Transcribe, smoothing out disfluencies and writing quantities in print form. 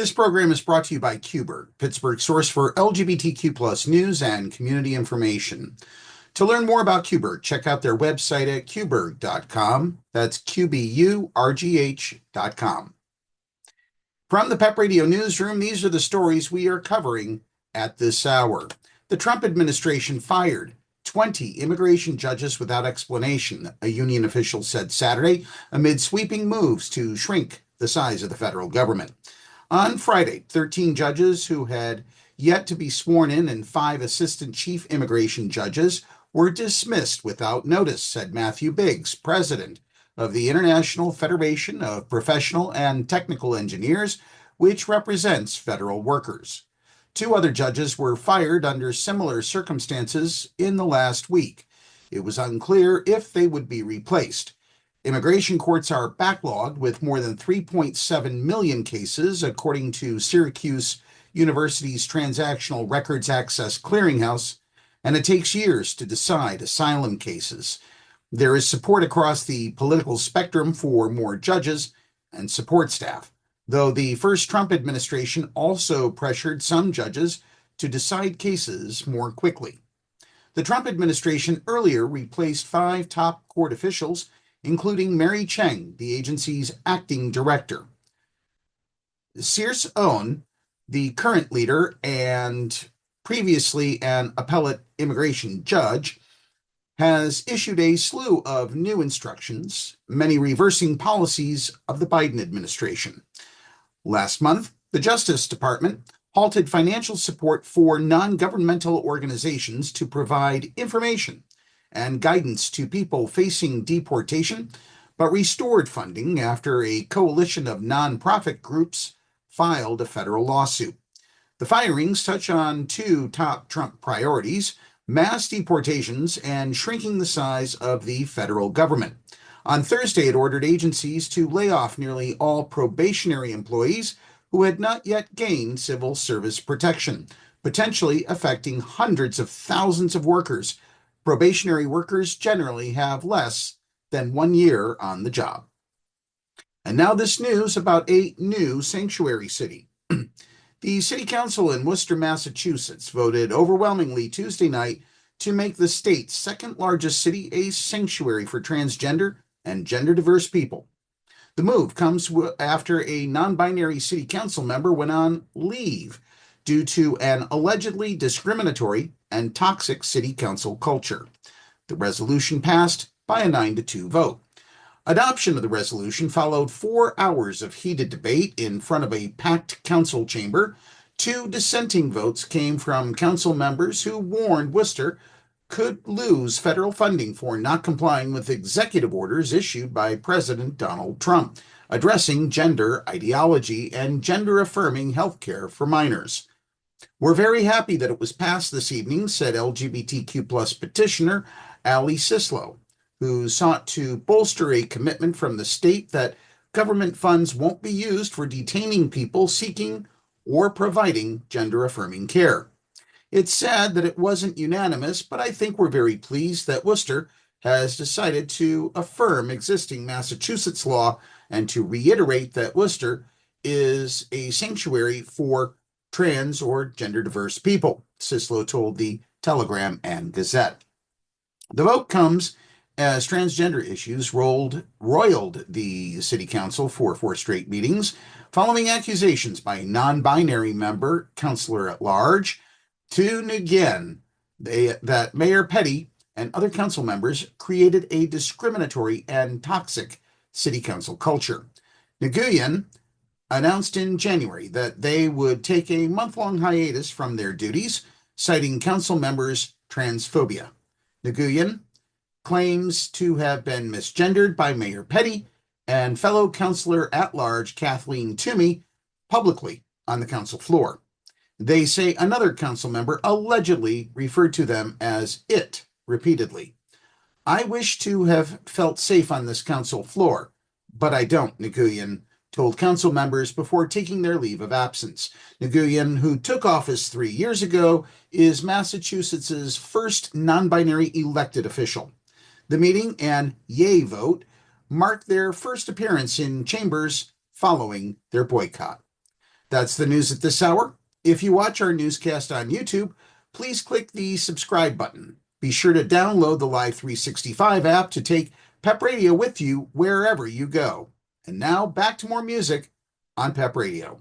This program is brought to you by Qberg, Pittsburgh's source for LGBTQ+ news and community information. To learn more about Qberg, check out their website at qberg.com. That's QBURGH.com. From the PEP Radio Newsroom, these are the stories we are covering at this hour. The Trump administration fired 20 immigration judges without explanation, a union official said Saturday, amid sweeping moves to shrink the size of the federal government. On Friday, 13 judges who had yet to be sworn in and 5 assistant chief immigration judges were dismissed without notice, said Matthew Biggs, president of the International Federation of Professional and Technical Engineers, which represents federal workers. 2 other judges were fired under similar circumstances in the last week. It was unclear if they would be replaced. Immigration courts are backlogged with more than 3.7 million cases, according to Syracuse University's Transactional Records Access Clearinghouse, and it takes years to decide asylum cases. There is support across the political spectrum for more judges and support staff, though the first Trump administration also pressured some judges to decide cases more quickly. The Trump administration earlier replaced 5 top court officials, including Mary Cheng, the agency's acting director. Circe Owen, the current leader and previously an appellate immigration judge, has issued a slew of new instructions, many reversing policies of the Biden administration. Last month, the Justice Department halted financial support for non-governmental organizations to provide information and guidance to people facing deportation, but restored funding after a coalition of nonprofit groups filed a federal lawsuit. The firings touch on 2 top Trump priorities: mass deportations and shrinking the size of the federal government. On Thursday, it ordered agencies to lay off nearly all probationary employees who had not yet gained civil service protection, potentially affecting hundreds of thousands of workers. Probationary workers generally have less than 1 year on the job. And now this news about a new sanctuary city. The City Council in Worcester, Massachusetts voted overwhelmingly Tuesday night to make the state's second largest city a sanctuary for transgender and gender-diverse people. The move comes after a non-binary city council member went on leave due to an allegedly discriminatory and toxic city council culture. The resolution passed by a 9-2 vote. Adoption of the resolution followed 4 hours of heated debate in front of a packed council chamber. 2 dissenting votes came from council members who warned Worcester could lose federal funding for not complying with executive orders issued by President Donald Trump, addressing gender ideology and gender-affirming health care for minors. We're very happy that it was passed this evening, said LGBTQ+ petitioner Ali Sislow, who sought to bolster a commitment from the state that government funds won't be used for detaining people seeking or providing gender-affirming care. It's sad that it wasn't unanimous, but I think we're very pleased that Worcester has decided to affirm existing Massachusetts law and to reiterate that Worcester is a sanctuary for trans or gender-diverse people, Sislow told the Telegram and Gazette. The vote comes as transgender issues roiled the city council for 4 straight meetings, following accusations by non-binary member, councilor at large, to Nguyen, that Mayor Petty and other council members created a discriminatory and toxic city council culture. Nguyen announced in January that they would take a month-long hiatus from their duties, citing council members' transphobia. Nguyen claims to have been misgendered by Mayor Petty and fellow councilor at large Kathleen Toomey publicly on the council floor. They say another council member allegedly referred to them as it repeatedly. I wish to have felt safe on this council floor, but I don't, Nguyen told council members before taking their leave of absence. Nguyen, who took office 3 years ago, is Massachusetts's first non-binary elected official. The meeting and yay vote marked their first appearance in chambers following their boycott. That's the news at this hour. If you watch our newscast on YouTube, please click the subscribe button. Be sure to download the Live 365 app to take PEP Radio with you wherever you go. And now back to more music on PEP Radio.